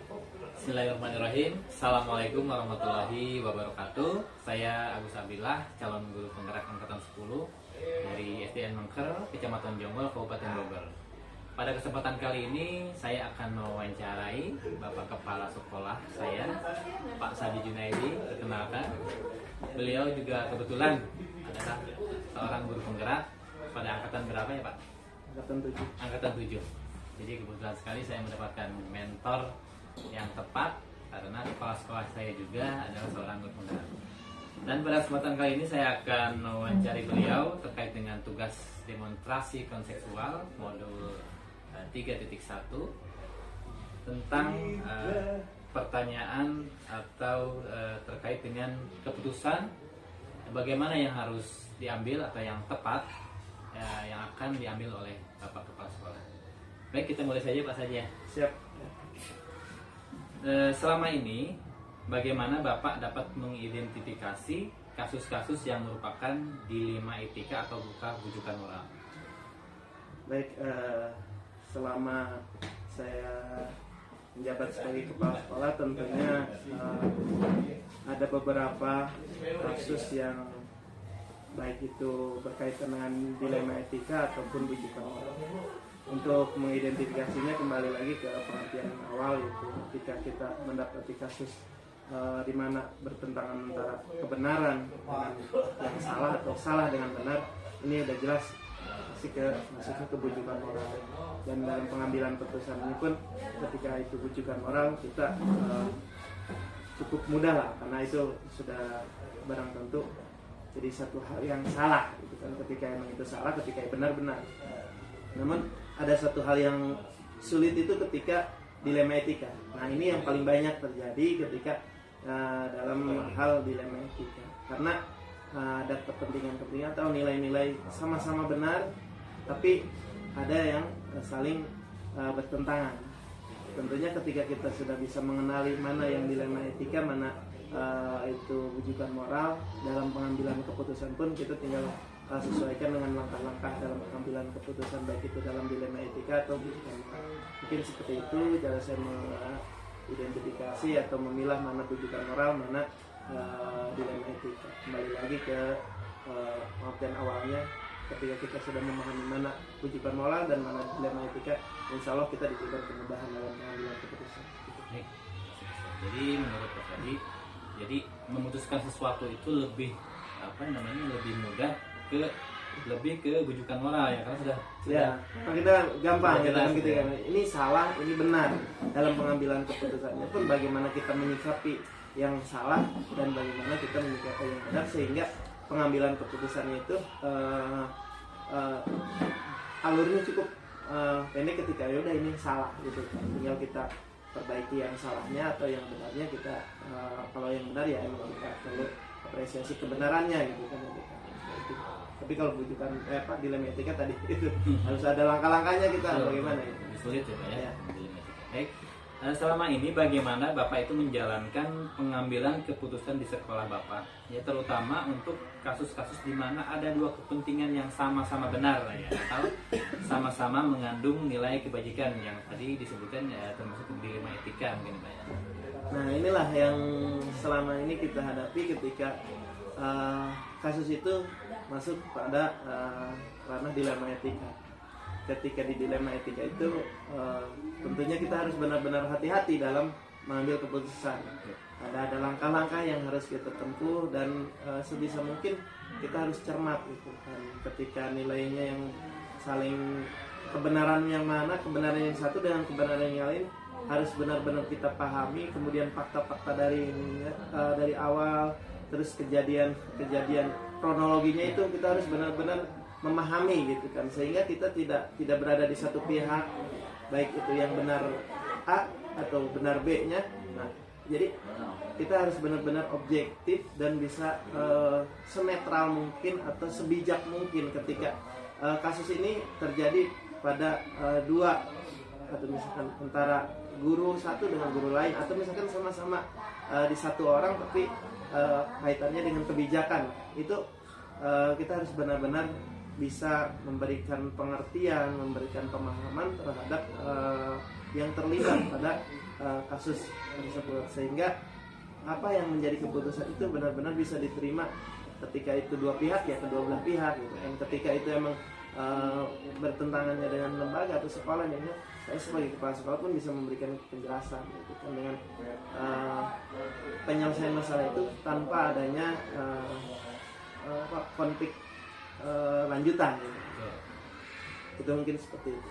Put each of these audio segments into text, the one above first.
Bismillahirrahmanirrahim. Assalamualaikum warahmatullahi wabarakatuh. Saya Agus Abillah, calon guru penggerak angkatan 10 dari SDN Mengker, Kecamatan Jonggol, Kabupaten Bogor. Pada kesempatan kali ini saya akan mewawancarai Bapak Kepala Sekolah saya, Pak Sadi Junaidi. Perkenalkan, beliau juga kebetulan adalah seorang guru penggerak pada angkatan berapa ya Pak? Angkatan 7. Jadi kebetulan sekali saya mendapatkan mentor yang tepat karena kepala sekolah saya juga adalah seorang guru penggerak. Dan pada kesempatan kali ini saya akan mewawancari beliau terkait dengan tugas demonstrasi konseksual modul 3.1 tentang pertanyaan atau terkait dengan keputusan bagaimana yang harus diambil atau yang tepat yang akan diambil oleh Bapak Kepala Sekolah. Baik, kita mulai saja Pak saja. Siap. Selama ini bagaimana Bapak dapat mengidentifikasi kasus-kasus yang merupakan dilema etika atau bukan moral? Baik, selama saya menjabat sebagai kepala sekolah tentunya ada beberapa kasus yang baik itu berkaitan dengan dilema etika ataupun bujukan moral. Untuk mengidentifikasinya kembali lagi ke pengertian awal, itu ketika kita mendapati kasus di mana bertentangan antara kebenaran dengan yang salah atau salah dengan benar, ini udah jelas masuknya ke bujukan moral. Dan dalam pengambilan keputusan ini pun ketika itu bujukan moral kita cukup mudah lah, karena itu sudah barang tentu jadi satu hal yang salah gitu kan, ketika emang itu salah, ketika benar-benar. Namun ada satu hal yang sulit itu ketika dilema etika. Nah, ini yang paling banyak terjadi ketika dalam hal dilema etika, karena ada kepentingan-kepentingan atau nilai-nilai sama-sama benar, tapi ada yang saling bertentangan. Tentunya ketika kita sudah bisa mengenali mana yang dilema etika, mana itu bujukan moral, dalam pengambilan keputusan pun kita tinggal sesuaikan dengan langkah-langkah dalam pengambilan keputusan, baik itu dalam dilema etika atau bujukan moral. Mungkin seperti itu cara saya mengidentifikasi atau memilah mana bujukan moral, mana dilema etika. Kembali lagi ke pengertian awalnya, ketika kita sudah memahami mana bujukan moral dan mana dilema etika, insya Allah kita diberikan kemudahan dalam pengambilan keputusan. Jadi menurut Pak Sadi, jadi memutuskan sesuatu itu lebih lebih mudah lebih ke bujukan moral ya, karena sudah kita gampang sudah jelas, gitu kan, ini salah, ini benar. Dalam pengambilan keputusannya pun bagaimana kita menyikapi yang salah dan bagaimana kita menyikapi yang benar, sehingga pengambilan keputusannya itu alurnya cukup pendek ketika yaudah ini salah gitu, tinggal kita perbaiki yang salahnya, atau yang benarnya kita kalau yang benar ya emang kita perlu apresiasi kebenarannya gitu kan. Tapi kalau bujukan dilema etika tadi itu harus ada langkah-langkahnya, kita bagaimana itu sulit ya Pak ya. Baik, selama ini bagaimana Bapak itu menjalankan pengambilan keputusan di sekolah Bapak, ya terutama untuk kasus-kasus di mana ada dua kepentingan yang sama-sama benar ya, atau sama-sama mengandung nilai kebajikan yang tadi disebutkan ya, termasuk dilema etika mungkin Pak ya. Nah, inilah yang selama ini kita hadapi ketika kasus itu masuk pada ranah dilema etika. Ketika di dilema etika itu tentunya kita harus benar-benar hati-hati dalam mengambil keputusan. Ada langkah-langkah yang harus kita tempuh, dan sebisa mungkin kita harus cermat gitu kan. Ketika nilainya yang saling, kebenaran yang mana, kebenaran yang satu dengan kebenaran yang lain harus benar-benar kita pahami. Kemudian fakta-fakta dari awal, terus kejadian kronologinya itu kita harus benar-benar memahami gitu kan, sehingga kita tidak berada di satu pihak, baik itu yang benar A atau benar B-nya. Nah, jadi kita harus benar-benar objektif dan bisa senetral mungkin atau sebijak mungkin ketika kasus ini terjadi pada dua, atau misalkan antara guru satu dengan guru lain, atau misalkan sama-sama di satu orang tapi kaitannya dengan kebijakan. Itu kita harus benar-benar bisa memberikan pengertian, memberikan pemahaman terhadap yang terlibat pada kasus tersebut, sehingga apa yang menjadi keputusan itu benar-benar bisa diterima ketika itu dua pihak, ya kedua belah pihak gitu. Dan ketika itu emang bertentangannya dengan lembaga atau sekolah, ya saya sebagai kepala sekolah pun bisa memberikan penjelasan gitu kan, dengan penyelesaian masalah itu tanpa adanya konflik lanjutan gitu. Itu mungkin seperti itu.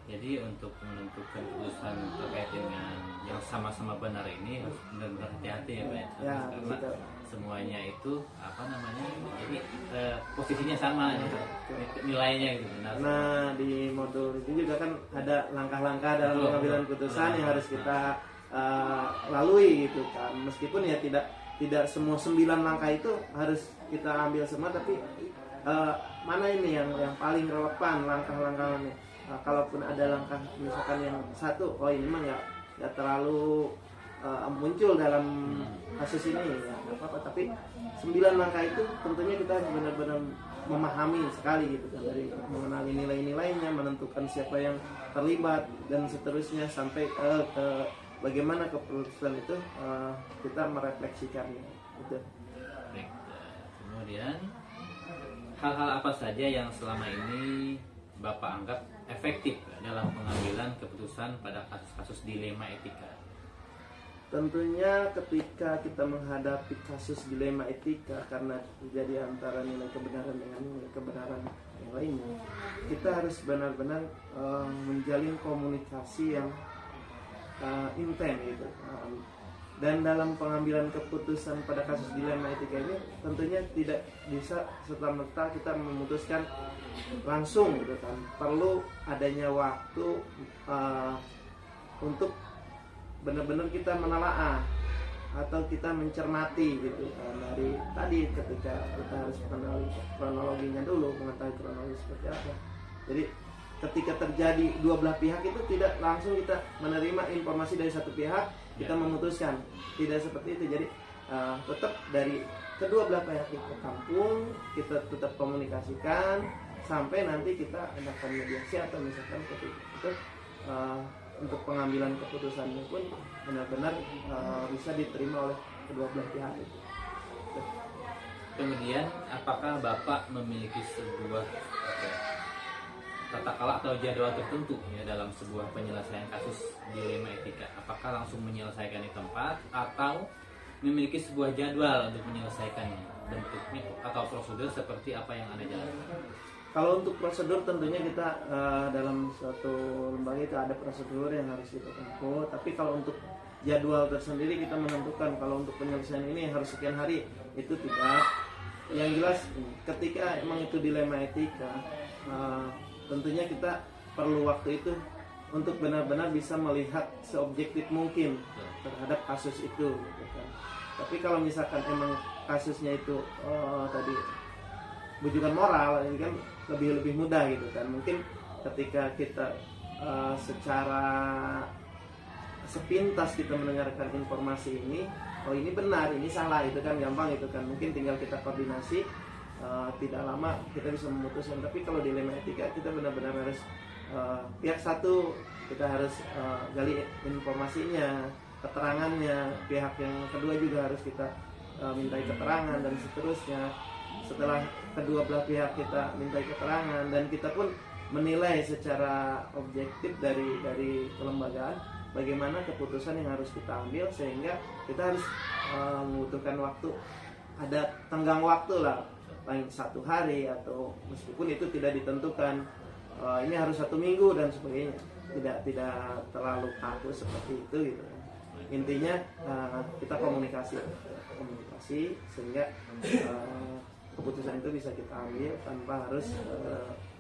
Jadi untuk menentukan keputusan terkait dengan yang sama-sama benar ini harus benar-benar hati-hati ya Pak, Ya, karena gitu. semuanya itu jadi posisinya sama gitu, nilainya gitu benar. Nah, di modul itu juga kan ada langkah-langkah dalam pengambilan keputusan yang harus kita lalui gitu kan. Meskipun ya tidak semua 9 langkah itu harus kita ambil semua, tapi mana ini yang paling relevan langkah-langkahnya. Kalaupun ada langkah misalkan yang satu, oh ini mah nggak terlalu muncul dalam kasus ini, ya nggak apa-apa. Tapi 9 langkah itu tentunya kita harus benar-benar memahami sekali gitu kan, dari mengenali nilai-nilainya, menentukan siapa yang terlibat dan seterusnya sampai ke bagaimana keputusan itu kita merefleksikannya gitu. Baik. Kemudian hal-hal apa saja yang selama ini Bapak anggap efektif dalam pengambilan keputusan pada kasus-kasus dilema etika? Tentunya ketika kita menghadapi kasus dilema etika karena terjadi antara nilai kebenaran dengan nilai kebenaran yang lainnya, kita harus benar-benar menjalin komunikasi yang intens gitu. Dan dalam pengambilan keputusan pada kasus dilema etika ini tentunya tidak bisa serta-merta kita memutuskan langsung gitu kan. Perlu adanya waktu untuk benar-benar kita menelaah atau kita mencermati gitu kan. Dari tadi ketika kita harus mengenali kronologinya dulu, mengetahui kronologi seperti apa. Jadi ketika terjadi dua belah pihak itu tidak langsung kita menerima informasi dari satu pihak kita memutuskan, tidak seperti itu. Jadi tetap dari kedua belah pihak kita tampung, kita tetap komunikasikan sampai nanti kita adakan mediasi atau misalkan ketika itu untuk pengambilan keputusannya pun benar-benar bisa diterima oleh kedua belah pihak itu. Kemudian apakah Bapak memiliki sebuah tata kelola atau jadwal tertentu ya dalam sebuah penyelesaian kasus dilema etika? Apakah langsung menyelesaikan di tempat atau memiliki sebuah jadwal untuk menyelesaikannya, bentuknya atau prosedur seperti apa yang Anda jalankan? Kalau untuk prosedur tentunya kita dalam suatu lembaga itu ada prosedur yang harus kita tempuh. Tapi kalau untuk jadwal tersendiri kita menentukan kalau untuk penyelesaian ini harus sekian hari, itu tidak. Yang jelas ketika emang itu dilema etika, tentunya kita perlu waktu itu untuk benar-benar bisa melihat seobjektif mungkin terhadap kasus itu gitu kan. Tapi kalau misalkan emang kasusnya itu tadi bujukan moral, ini kan lebih mudah gitu kan. Mungkin ketika kita secara sepintas kita mendengarkan informasi ini, oh ini benar, ini salah, itu kan gampang itu kan. Mungkin tinggal kita koordinasi, tidak lama kita bisa memutuskan. Tapi kalau dilema etika kita benar-benar harus pihak satu kita harus gali informasinya, keterangannya, pihak yang kedua juga harus kita mintai keterangan dan seterusnya. Setelah kedua belah pihak kita mintai keterangan dan kita pun menilai secara objektif dari kelembagaan bagaimana keputusan yang harus kita ambil, sehingga kita harus membutuhkan waktu, ada tenggang waktu lah, paling 1 hari atau meskipun itu tidak ditentukan ini harus 1 minggu dan sebagainya, tidak terlalu kaku seperti itu gitu. Intinya kita komunikasi sehingga keputusan itu bisa kita ambil tanpa harus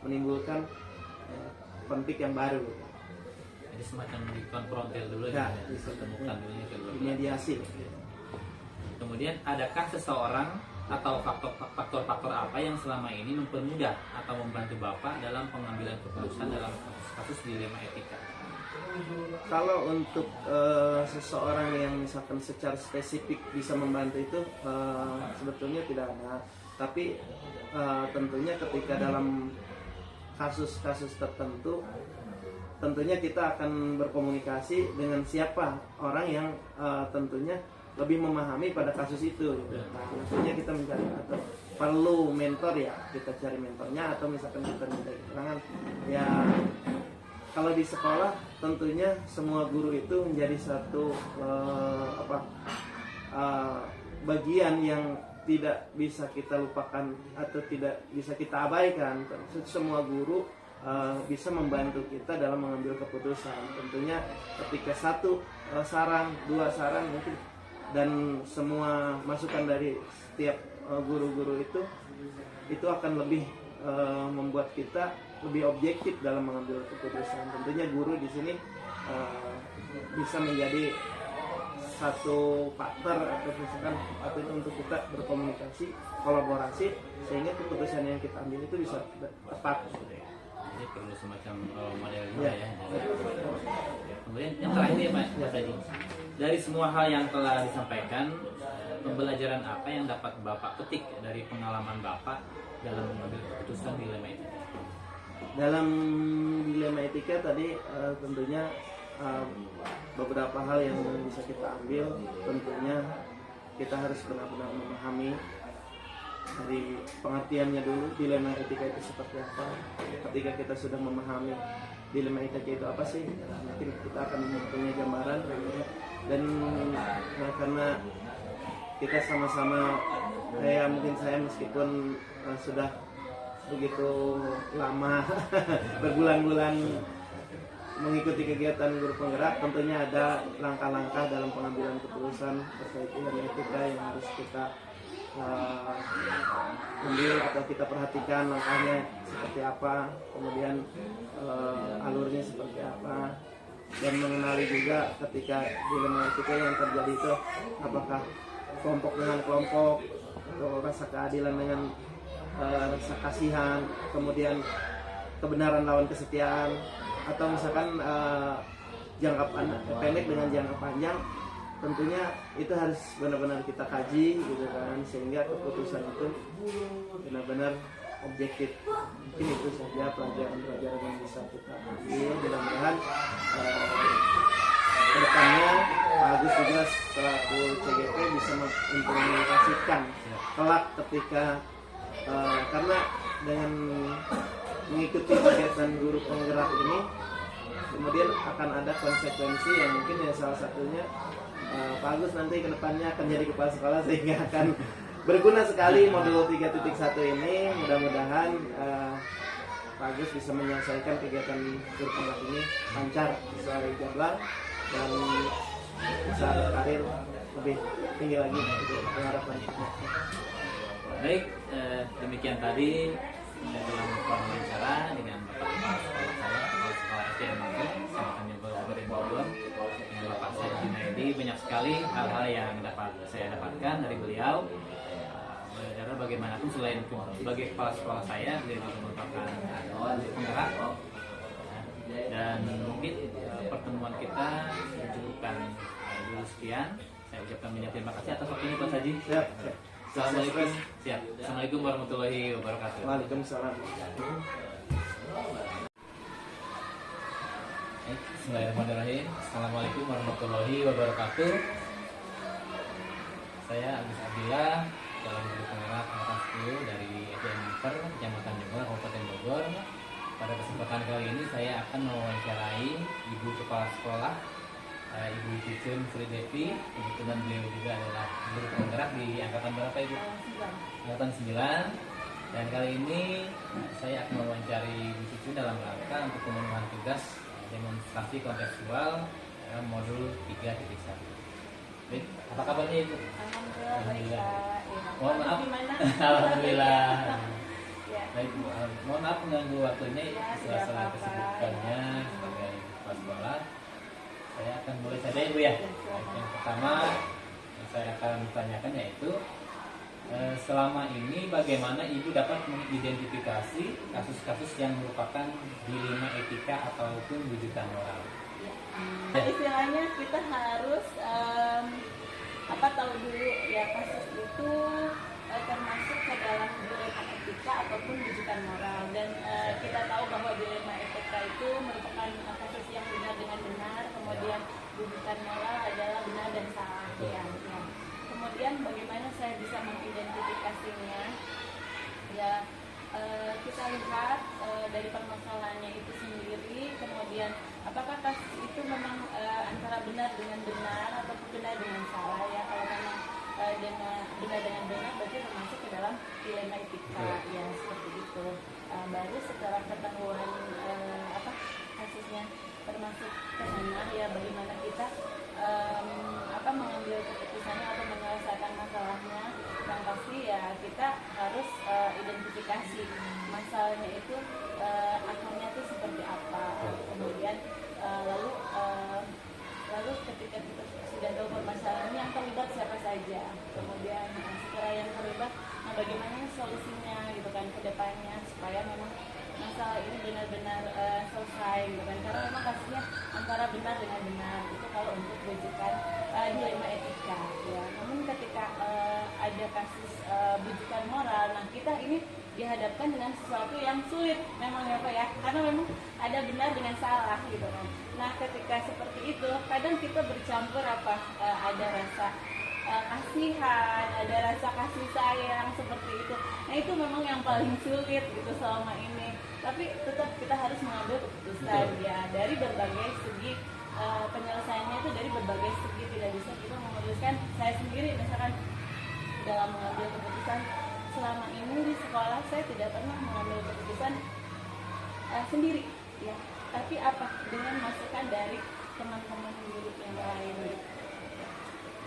menimbulkan konflik yang baru gitu. Jadi semacam dikonfrontir dulu Ya, dipertemukan dulu ya kedua belah. Mediasi. Kemudian adakah seseorang atau faktor-faktor apa yang selama ini mempermudah atau membantu Bapak dalam pengambilan keputusan dalam kasus dilema etika? Kalau untuk seseorang yang misalkan secara spesifik bisa membantu itu sebetulnya tidak ada. Tapi tentunya ketika dalam kasus-kasus tertentu, tentunya kita akan berkomunikasi dengan siapa orang yang tentunya lebih memahami pada kasus itu. Nah, tentunya kita mencari atau perlu mentor, ya kita cari mentornya, atau misalkan kita minta keterangan. Ya kalau di sekolah tentunya semua guru itu menjadi satu bagian yang tidak bisa kita lupakan atau tidak bisa kita abaikan. Semua guru bisa membantu kita dalam mengambil keputusan. Tentunya ketika satu saran, dua saran mungkin, dan semua masukan dari setiap guru-guru itu akan lebih membuat kita lebih objektif dalam mengambil keputusan. Tentunya guru di sini bisa menjadi satu partner atau misalkan untuk kita berkomunikasi, kolaborasi, sehingga keputusan yang kita ambil itu bisa tepat. Jadi perlu semacam model juga ya. Kemudian yang terakhir ya Pak Tadi, dari semua hal yang telah disampaikan, pembelajaran apa yang dapat Bapak petik dari pengalaman Bapak dalam mengambil keputusan dilema etika? Dalam dilema etika tadi tentunya beberapa hal yang bisa kita ambil. Tentunya kita harus benar-benar memahami dari pengertiannya dulu, dilema etika itu seperti apa. Ketika kita sudah memahami dilema etika itu apa sih, mungkin kita akan mempunyai gambaran. Dan karena kita sama-sama, mungkin saya meskipun sudah begitu lama berbulan-bulan mengikuti kegiatan guru penggerak, tentunya ada langkah-langkah dalam pengambilan keputusan terkait dilema etika yang harus kita ambil atau kita perhatikan langkahnya seperti apa, kemudian alurnya seperti apa, dan mengenali juga ketika dilema etika yang terjadi itu apakah kelompok dengan kelompok, atau rasa keadilan dengan rasa kasihan, kemudian kebenaran lawan kesetiaan, atau misalkan jangka pendek dengan jangka panjang. Tentunya itu harus benar-benar kita kaji gitu kan, sehingga keputusan itu benar-benar objektif. Mungkin itu saja pelajaran-pelajaran yang bisa kita ambil. Mudah-mudahan kedepannya Pak Agus juga selaku CGP bisa mengimplementasikan kelak ketika karena dengan mengikuti kegiatan guru penggerak ini kemudian akan ada konsekuensi yang mungkin ya salah satunya Pak Agus nanti ke depannya akan jadi kepala sekolah, sehingga akan berguna sekali modul 3.1 ini. Mudah-mudahan Pak Agus bisa menyelesaikan kegiatan guru penggerak ini lancar sesuai jadwal dan bisa berkarir lebih tinggi lagi gitu harapan. Baik, demikian tadi saya telah melakukan wawancara dengan Bapak Kepala Sekolah saya, Kepala Sekolah SDN Mangker, Kecamatan Jombor, Kabupaten Bogor. Dengan Bapak Said Junaidi, banyak sekali hal-hal yang dapat saya dapatkan dari beliau. Karena bagaimanapun selain sebagai kepala sekolah saya, beliau juga merupakan guru penggerak. Dan mungkin pertemuan kita mencukupkan dulu sekian. Saya ucapkan banyak terima kasih atas waktunya Pak Saji. Siap. Assalamualaikum. Siap. Assalamualaikum warahmatullahi wabarakatuh. Waalaikumsalam. Bismillahirrahmanirrahim. Assalamualaikum warahmatullahi wabarakatuh. Saya Agus Abdillah, calon guru penggerak angkatan 10 dari SDN Mangker, Kecamatan Jombor, Kabupaten Bogor. Pada kesempatan kali ini saya akan mewawancarai Ibu Kepala Sekolah, Ibu Cucun Sri Devi. Kebetulan beliau juga adalah guru penggerak di angkatan berapa Ibu? Angkatan 9. Dan kali ini saya akan mewawancari Ibu Cucun dalam rangka untuk pemenuhan tugas demonstrasi kontekstual dalam modul 3.1. Baik, apa kabarnya Ibu? Alhamdulillah. Mohon maaf. Alhamdulillah. Baik Bu, mohon maaf mengganggu waktunya sela-sela kesibukannya sebagai kepala sekolah. Saya akan mulai saja Ibu ya. Yang pertama yang saya akan tanyakan yaitu selama ini bagaimana Ibu dapat mengidentifikasi kasus-kasus yang merupakan dilema etika ataupun wujudan moral? Istilahnya kita harus tahu dulu ya kasus itu termasuk ke dalam dilema etika ataupun rujukan moral. Dan kita tahu bahwa dilema etika itu merupakan kasus yang benar dengan benar, kemudian rujukan moral adalah benar dan salah. Ya. Kemudian bagaimana saya bisa mengidentifikasinya? Ya, kita lihat dari permasalahannya itu sendiri, kemudian apakah kasus itu memang antara benar dengan benar atau benar dengan salah. Ya, kalau memang dengan benar dengan benar berarti termasuk ke dalam dilema etika. Ya, seperti itu. Baru setelah ketahuan kasusnya termasuk ke sana, ya bagaimana kita mengambil keputusannya atau menyelesaikan masalahnya. Yang pasti ya kita harus identifikasi masalahnya itu akarnya itu seperti apa. Kemudian lalu ketika kita sudah tahu permasalahannya, yang terlibat siapa saja. Kemudian setelah yang terlibat, bagaimana solusinya gitu kan ke depannya supaya memang masalah ini benar-benar selesai gitu kan. Karena memang kasusnya antara benar dengan benar itu kalau untuk rujukan dilema etika ya. Namun ketika ada kasus rujukan moral, nah kita ini dihadapkan dengan sesuatu yang sulit memang ya Pak ya, karena memang ada benar dengan salah gitu kan. Nah ketika seperti itu kadang kita bercampur ada rasa kasihan, ada rasa kasih sayang seperti itu. Nah itu memang yang paling sulit gitu selama ini. Tapi tetap kita harus mengambil keputusan ya dari berbagai segi. Penyelesaiannya itu dari berbagai segi, tidak bisa kita memutuskan. Saya sendiri misalkan dalam mengambil keputusan selama ini di sekolah saya tidak pernah mengambil keputusan sendiri ya. Tapi dengan masukan dari teman-teman guru yang lain.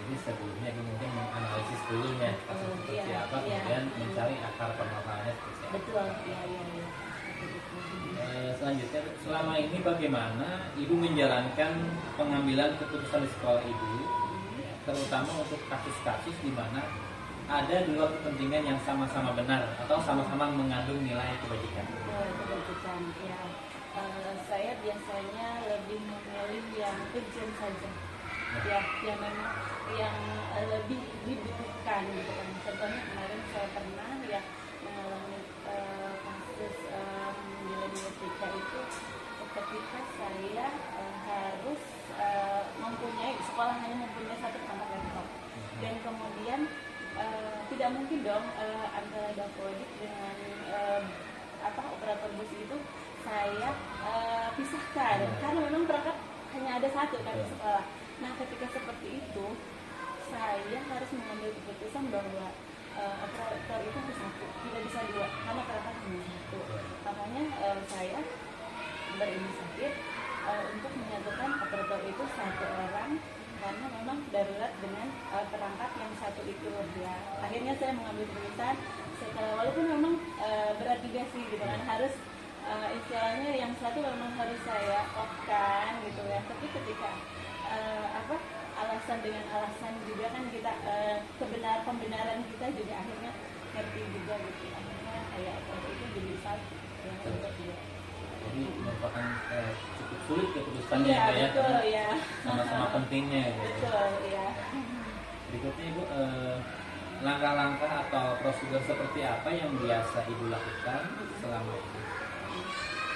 Jadi sebelumnya mungkin menganalisis dulu ya kasus seperti apa, kemudian mencari akar permasalahannya seperti apa. Betul, iya. Selanjutnya, selama ini bagaimana Ibu menjalankan pengambilan keputusan di sekolah Ibu, terutama untuk kasus-kasus di mana ada dua kepentingan yang sama-sama benar atau sama-sama mengandung nilai kebajikan? Kebajikan, ya. Saya biasanya lebih memilih yang kejam saja. Ya, yang memang yang lebih dibutuhkan gitu kan. Contohnya kemarin saya pernah ya mengalami kasus dilema etika itu ketika saya harus mempunyai sekolah hanya mempunyai satu perangkat laptop dan kemudian tidak mungkin dong antara dapodik dengan operator bus itu saya pisahkan karena memang perangkat hanya ada satu kan di sekolah. Nah ketika seperti itu saya harus mengambil keputusan bahwa operator itu harus satu, tidak bisa dua karena perangkat hanya satu. Makanya saya berinisiatif untuk menyatukan operator itu satu orang karena memang darurat dengan perangkat yang satu itu ya. Akhirnya saya mengambil keputusan setelah walaupun memang berat juga sih gitu kan, harus istilahnya yang satu memang harus saya off-kan gitu ya. Tapi ketika alasan dengan alasan juga kan kita pembenaran kita juga akhirnya ngerti juga gitu. Akhirnya kayak itu jadi satu yang kedua. Jadi merupakan cukup sulit keputusannya ya, ya, betul, ya. Sama-sama pentingnya gitu. Betul ya. Berikutnya Ibu, langkah-langkah atau prosedur seperti apa yang biasa Ibu lakukan selama ini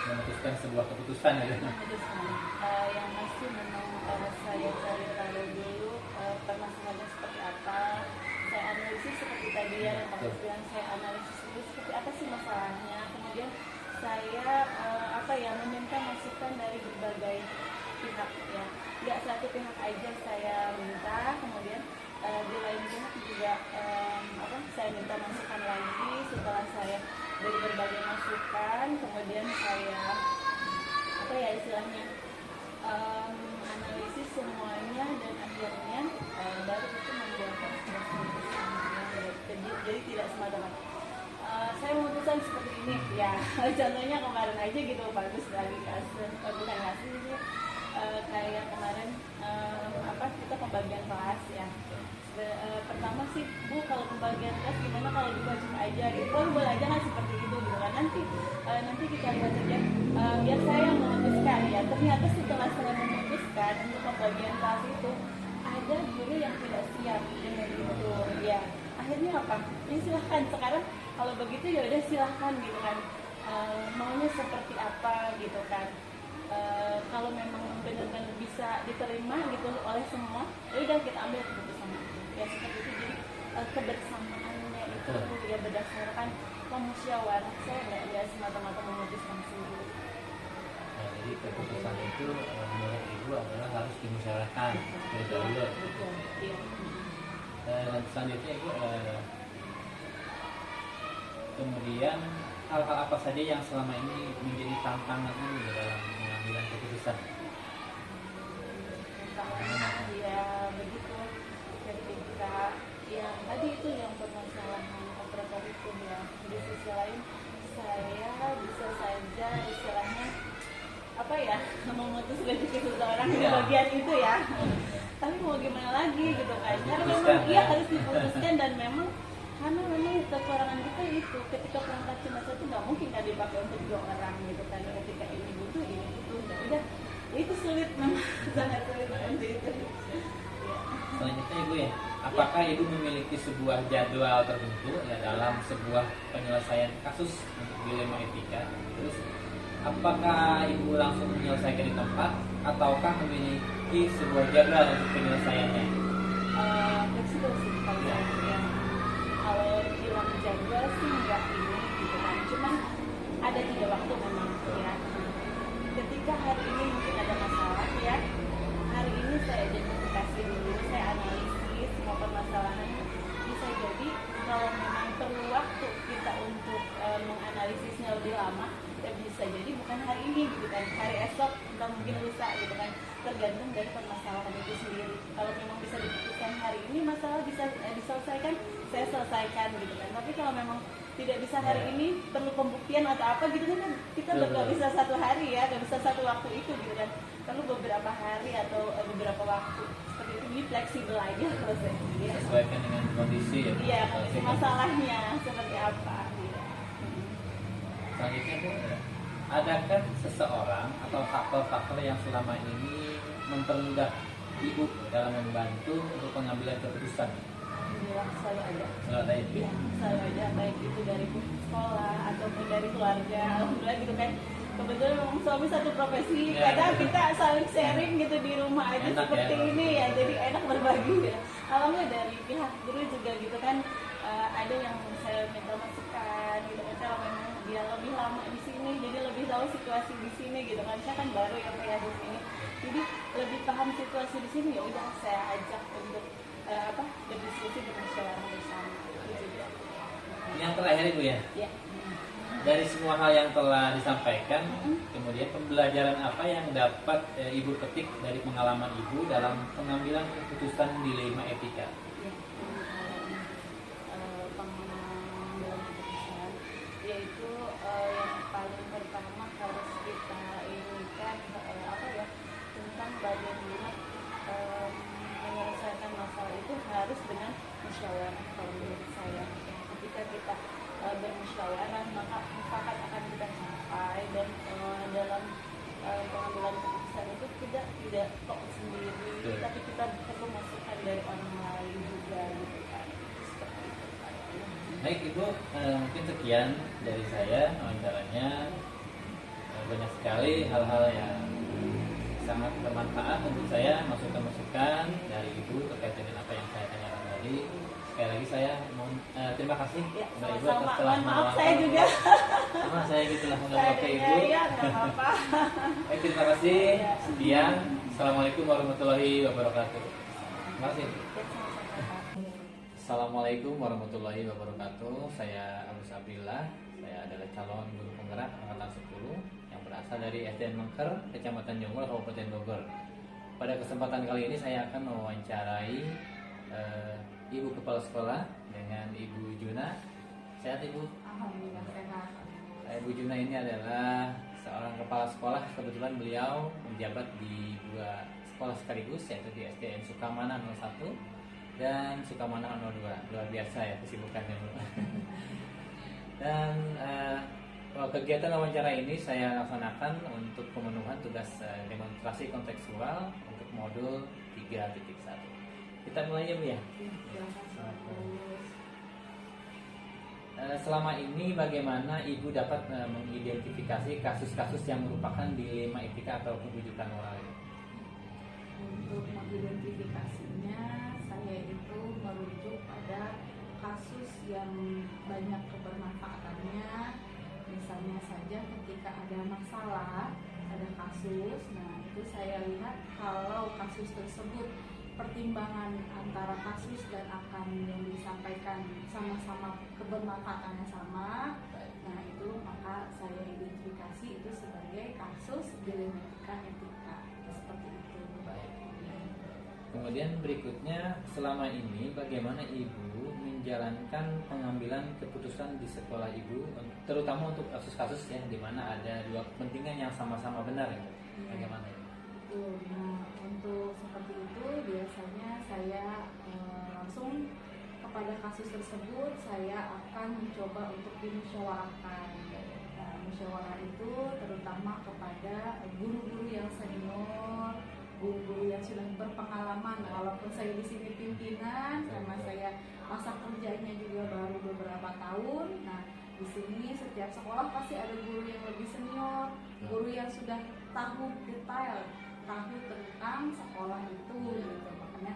memutuskan sebuah keputusan ya? Yang masih memang saya cari tahu dulu permasalahannya seperti apa. Saya analisis seperti tadi ya, yang Pak bilang saya analisis dulu seperti apa sih masalahnya. Kemudian saya meminta masukan dari berbagai pihak ya. Tidak satu pihak aja saya minta, kemudian di lain pihak juga saya minta masukan lagi. Setelah saya dari berbagai masukan, kemudian saya istilahnya analisis semuanya dan akhirnya baru itu membuatkan sebuah keputusan ya. Jadi tidak semata-mata saya memutuskan seperti ini ya. Contohnya kemarin aja gitu, bagus lagi kasus bukan kasus sih kayak kemarin kita pembagian kelas ya. Pertama sih Bu, kalau pembagian kelas gimana kalau dibagi aja gitu, boleh aja kan seperti itu gitu kan, nanti kita lihat saja biar saya yang memutuskan ya. Ternyata setelah saya memutuskan untuk pembagian kelas itu ada guru yang tidak siap dengan itu ya. akhirnya apa ya silahkan sekarang kalau begitu ya udah silahkan gitu kan. Maunya seperti apa gitu kan. Kalau memang benar-benar bisa diterima gitu oleh semua ya udah kita ambil keputusan itu ya seperti itu. Jadi kebersamaannya itu ya berdasarkan pemusyawarah. Saya nggak semata-mata memutuskan sendiri. Nah, jadi keputusan itu menurut ibu adalah harus dimusyawarahkan terlebih dahulu. Betul, iya. Dan selanjutnya ibu kemudian hal-hal apa saja yang selama ini menjadi tantangan ibu dalam mengambil keputusan? Ya begitu, ketika yang tadi itu yang permasalahan operator itu ya, di sisi lain saya bisa saja istilahnya apa ya memutus rezeki seseorang di bagian itu ya, tapi mau gimana lagi gitu kan, karena memang dia harus diputuskan dan memang karena memang kekurangan kita itu ketika perangkat cuma satu nggak mungkin kan dipakai untuk 2 orang gitu kan, ketika ini butuh dan udah itu sulit memang sangat sulit seperti itu. Selanjutnya ibu ya, apakah ibu memiliki sebuah jadwal tertentu ya dalam sebuah penyelesaian kasus untuk dilema etika? Terus apakah ibu langsung menyelesaikan di tempat ataukah memiliki sebuah jadwal untuk penyelesaiannya? Fleksibel sih kalau saya ya. Kalau bilang jadwal sih enggak ini gitu kan, cuman ada 3 waktu memang ya. Ketika hari ini mungkin ada masalah ya, hari ini saya identifikasi dulu, saya analisis semua permasalahan. Bisa jadi kalau memang perlu waktu kita untuk menganalisisnya lebih lama, ya bisa jadi bukan hari ini gitu kan, hari esok atau mungkin lusa gitu kan, tergantung dari permasalahan itu sendiri. Kalau memang bisa diputuskan hari ini masalah bisa diselesaikan, saya selesaikan gitu kan. Tapi kalau memang tidak bisa hari ini, perlu pembuktian atau apa gitu kan, kita nggak bisa satu hari ya, nggak bisa satu waktu itu gitu kan, perlu beberapa hari atau beberapa waktu seperti itu. Jadi fleksibel aja kalau saya ya. Sesuaikan dengan kondisi ya. Iya, kondisi masalahnya seperti apa ya. Selanjutnya Bu, adakah seseorang atau faktor-faktor yang selama ini mempermudah ibu dalam membantu untuk pengambilan keputusan? Alhamdulillah selalu ada. Selalu ada itu? Ya, selalu ada, baik itu dari sekolah ataupun dari keluarga. Alhamdulillah gitu kan. Kebetulan memang suami satu profesi, kadang kita saling sharing gitu di rumah aja enak seperti ya, ini ya, jadi enak berbagi ya. Alhamdulillah dari pihak guru juga gitu kan, ada yang saya minta masukan gitu kan, kalau memang dia lebih lama di sini, jadi lebih tahu situasi di sini gitu kan. Saya kan baru ya kayak di sini, jadi lebih paham situasi di sini, ya udah saya ajak untuk berdiskusi bermusyawarah bersama gitu ya. Yang terakhir Ibu ya? Ya. Dari semua hal yang telah disampaikan, kemudian pembelajaran apa yang dapat Ibu petik dari pengalaman Ibu dalam pengambilan keputusan dilema etika? Ya, pengambilan keputusan yaitu yang paling pertama harus kita inginkan tentang bagaimana menyelesaikan masalah itu harus dengan musyawarah. Kalau menurut saya, ketika kita bermusyawarah maka mufakat akan kita capai, dan dalam pengambilan keputusan itu tidak kok sendiri, tapi kita perlu masukan dari orang lain juga gitu kan. Seperti itu. Baik Ibu, mungkin sekian dari saya wawancaranya. Banyak sekali hal-hal yang sangat bermanfaat untuk saya, masukan-masukan dari Ibu terkait dengan apa yang saya tanyakan tadi. Sekali lagi saya mohon terima kasih ya, Mbak Ibu atas telah maaf saya juga. Sama saya gitulah mengganggu ke Ibu. Iya, nggak apa-apa. Baik, terima kasih. Sekian. Assalamualaikum warahmatullahi wabarakatuh. Terima kasih. Assalamualaikum warahmatullahi wabarakatuh. Saya Agus Abdillah. Saya adalah calon guru penggerak angkatan 10 yang berasal dari SDN Mengker, Kecamatan Jonggol, Kabupaten Bogor. Pada kesempatan kali ini saya akan mewawancarai Ibu Kepala Sekolah dengan Ibu Juna. Sehat Ibu? Alhamdulillah sehat. Ibu Juna ini adalah seorang kepala sekolah. Kebetulan beliau menjabat di 2 sekolah sekaligus, yaitu di SDN Sukamana 01 dan Sukamana 02. Luar biasa ya kesibukannya Bu. Dan kegiatan wawancara ini saya laksanakan untuk pemenuhan tugas demonstrasi kontekstual untuk modul 3.1. Kita mulai ya Bu ya. selama ini bagaimana Ibu dapat mengidentifikasi kasus-kasus yang merupakan dilema etika atau kebujukan moral? Untuk mengidentifikasinya, saya itu merujuk pada kasus yang banyak kebermanfaatannya. Misalnya saja ketika ada masalah, ada kasus, nah itu saya lihat kalau kasus tersebut pertimbangan antara kasus dan akan yang disampaikan sama-sama kebermanfaatannya sama, nah itu maka saya identifikasi itu sebagai kasus dilematika etika seperti itu. Baik. Kemudian berikutnya, selama ini bagaimana Ibu menjalankan pengambilan keputusan di sekolah Ibu, terutama untuk kasus-kasus ya di mana ada dua kepentingan yang sama-sama benar ya? Bagaimana ya? Nah, untuk seperti itu biasanya saya langsung kepada kasus tersebut saya akan mencoba untuk dimusyawarahkan. Nah, musyawarah itu terutama kepada guru-guru yang senior, guru-guru yang sudah berpengalaman. Walaupun saya di sini pimpinan, karena saya masa kerjanya juga baru beberapa tahun. Nah, di sini setiap sekolah pasti ada guru yang lebih senior, guru yang sudah tahu detail, tahu tentang sekolah itu gitu. Makanya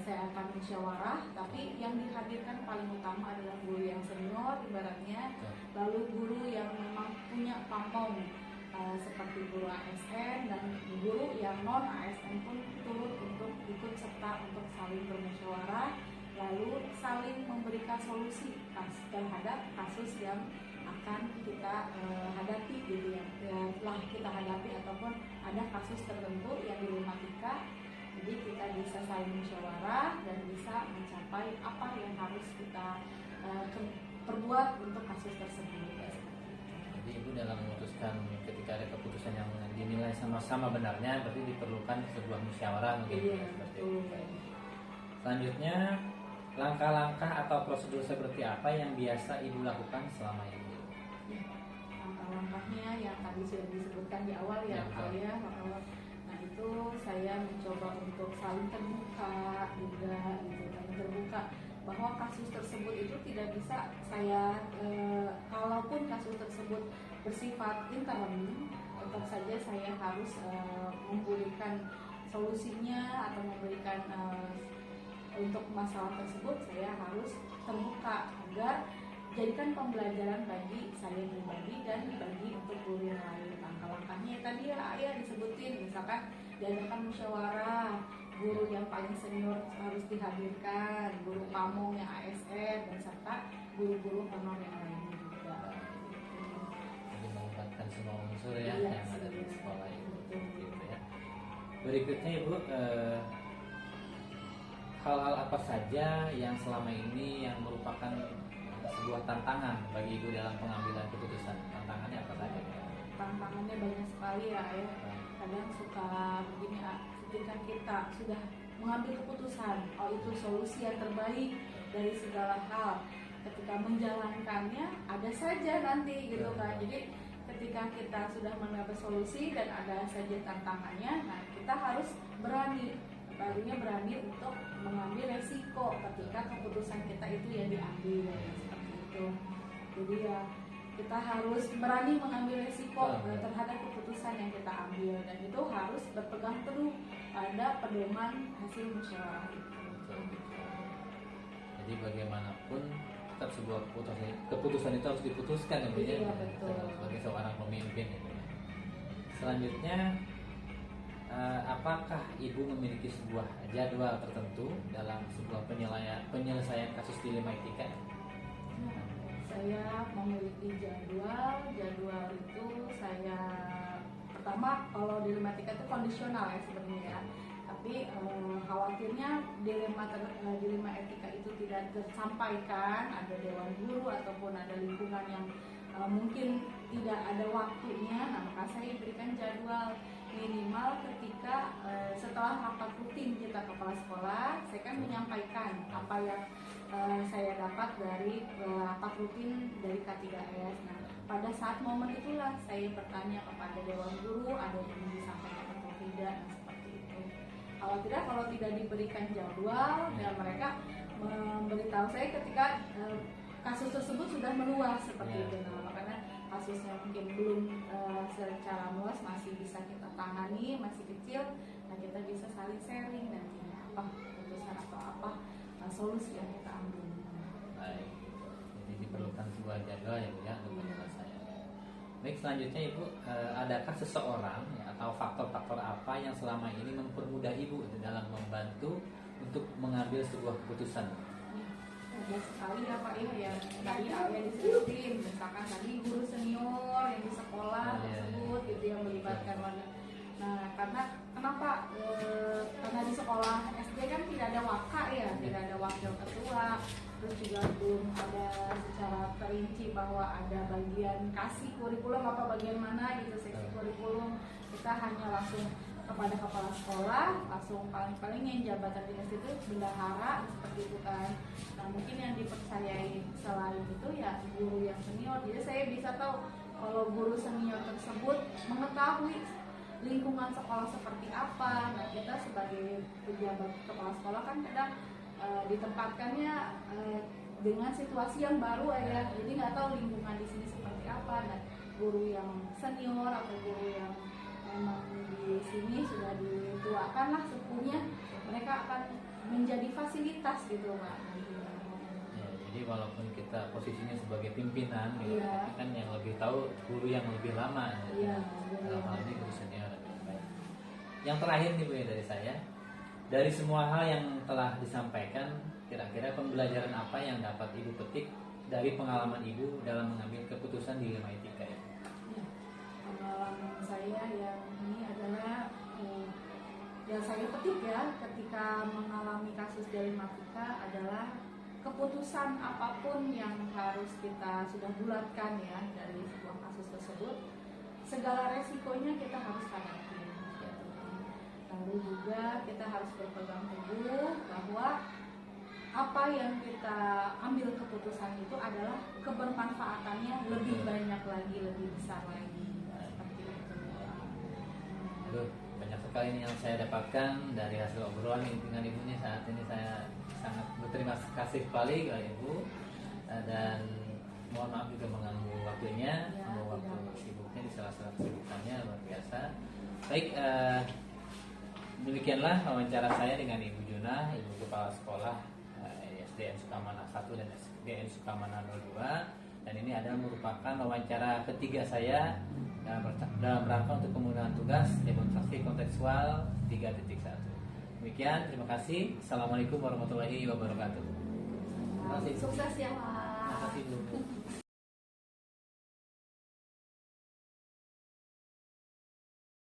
saya akan musyawarah, tapi yang dihadirkan paling utama adalah guru yang senior ibaratnya, lalu guru yang memang punya pamong seperti guru ASN, dan guru yang non ASN pun turut untuk ikut serta untuk saling bermusyawarah, lalu saling memberikan solusi terhadap kasus yang akan kita hadapi gitu ya, telah kita hadapi ataupun ada kasus tertentu yang dilematika. Jadi kita bisa saling musyawarah dan bisa mencapai apa yang harus kita perbuat untuk kasus tersebut. Jadi Ibu dalam memutuskan ketika ada keputusan yang dinilai sama-sama benarnya, berarti diperlukan sebuah musyawarah mungkin. Iya, Seperti betul. itu. Selanjutnya, langkah-langkah atau prosedur seperti apa yang biasa Ibu lakukan selama ini? Langkah-langkahnya yang tadi sudah disebutkan di awal ya, nah itu saya mencoba untuk saling terbuka juga gitu, saling terbuka bahwa kasus tersebut itu tidak bisa saya kalaupun kasus tersebut bersifat intern, tetap saja saya harus memberikan solusinya atau memberikan untuk masalah tersebut saya harus terbuka agar jadikan pembelajaran bagi saya pribadi dan bagi untuk guru yang lain. Langkah-langkahnya tadi ya disebutin, misalkan diadakan musyawarah, guru yang paling senior harus dihadirkan, guru pamong yang ASN, dan serta guru-guru honor yang lainnya juga. Jadi melibatkan semua unsur ya Iya, yang ada di iya. sekolah itu. Betul. Gitu ya. Berikutnya Ibu, hal-hal apa saja yang selama ini yang merupakan sebuah tantangan bagi Ibu dalam pengambilan keputusan? Tantangannya apa saja? Tantangannya banyak sekali ya. Kadang suka begini, ketika kita sudah mengambil keputusan, oh itu solusi yang terbaik dari segala hal, ketika menjalankannya ada saja nanti gitu kan. Jadi ketika kita sudah mendapat solusi dan ada saja tantangannya, nah kita harus berani untuk mengambil resiko ketika keputusan kita itu yang diambil seperti itu. Jadi ya kita harus berani mengambil resiko terhadap keputusan yang kita ambil, dan itu harus berpegang teguh pada pedoman hasil musyawarah itu. Jadi bagaimanapun tetap sebuah keputusan itu harus diputuskan ya Bu ya, Iya, betul. sebagai seorang pemimpin gitu ya. Selanjutnya, apakah Ibu memiliki sebuah jadwal tertentu dalam sebuah penyelesaian kasus dilema etika? Saya memiliki jadwal itu saya pertama, kalau dilematika itu kondisional ya sebenarnya ya. Tapi khawatirnya dilema etika itu tidak tersampaikan, ada dewan guru ataupun ada lingkungan yang mungkin tidak ada waktunya. Nah, maka saya berikan jadwal minimal ketika setelah rapat rutin kita kepala sekolah, saya kan menyampaikan apa yang saya dapat dari rapat rutin dari K3S. Nah, pada saat momen itulah saya bertanya kepada dewan guru ada yang disampaikan atau tidak. Nah, seperti itu. Kalau tidak diberikan jadwal, ya mereka memberitahu saya ketika kasus tersebut sudah meluas seperti Ya. itu. Nah, makanya kasusnya mungkin belum secara luas, masih bisa kita tangani, masih kecil. Nah, kita bisa saling sharing nantinya apa keputusan atau apa solusi yang kita ambil. Baik, jadi diperlukan sebuah jaga ya Bu ya untuk penyelesaian. Baik, selanjutnya Ibu, adakah seseorang ya, atau faktor-faktor apa yang selama ini mempermudah Ibu dalam membantu untuk mengambil sebuah keputusan? Ada sekali ya Pak ya, yang tadi Alia disebutin, misalkan tadi guru senior yang di sekolah tersebut gitu yang melibatkan warga. Nah, karena kenapa? Karena di sekolah SD kan tidak ada waka ya, tidak ada wakil ketua, terus juga belum ada secara perinci bahwa ada bagian kasih kurikulum apa bagian mana gitu, seksi kurikulum. Kita hanya langsung kepada kepala sekolah, langsung paling-paling yang jabatan dinas itu bendahara seperti itu kan. Nah, mungkin yang dipercayai selain itu ya guru yang senior. Jadi saya bisa tahu kalau guru senior tersebut mengetahui lingkungan sekolah seperti apa. Nah, kita sebagai pejabat kepala sekolah kan kadang ditempatkannya dengan situasi yang baru ya, jadi nggak tahu lingkungan di sini seperti apa. Nah, guru yang senior atau guru yang memang di sini sudah dituakan lah sepuhnya, mereka akan menjadi fasilitas gitu Pak. Ya, jadi walaupun kita posisinya sebagai pimpinan, gitu, Iya. tapi kan yang lebih tahu guru yang lebih lama. Iya, Dalam hal ini guru senior. Baik. Yang terakhir nih Bu ya dari saya, dari semua hal yang telah disampaikan, kira-kira pembelajaran apa yang dapat Ibu petik dari pengalaman Ibu dalam mengambil keputusan di Ilmu Etika ya? Pengalaman saya yang ini adalah yang saya petik ya ketika mengalami kasus dilematika adalah keputusan apapun yang harus kita sudah bulatkan ya dari sebuah kasus tersebut, segala resikonya kita harus hadapi. Lalu juga kita harus berpegang teguh bahwa apa yang kita ambil keputusan itu adalah kebermanfaatannya lebih banyak lagi, lebih besar lagi. Seperti itu. Aduh, banyak sekali nih yang saya dapatkan dari hasil obrolan dengan Ibunya saat ini. Saya sangat berterima kasih sekali ke Ibu, dan mohon maaf juga mengganggu waktunya, Ya, mengganggu waktu tidak. sibuknya di sela-sela kesibukannya luar biasa. Baik, demikianlah wawancara saya dengan Ibu Junah, Ibu Kepala Sekolah SDN Sukamana 1 dan SDN Sukamana 02. Dan ini adalah merupakan wawancara ketiga saya dalam rangka untuk penggunaan tugas demonstrasi kontekstual 3.1. Demikian, terima kasih. Assalamualaikum warahmatullahi wabarakatuh. Terima kasih. Sukses ya Pak. Terima kasih Bu.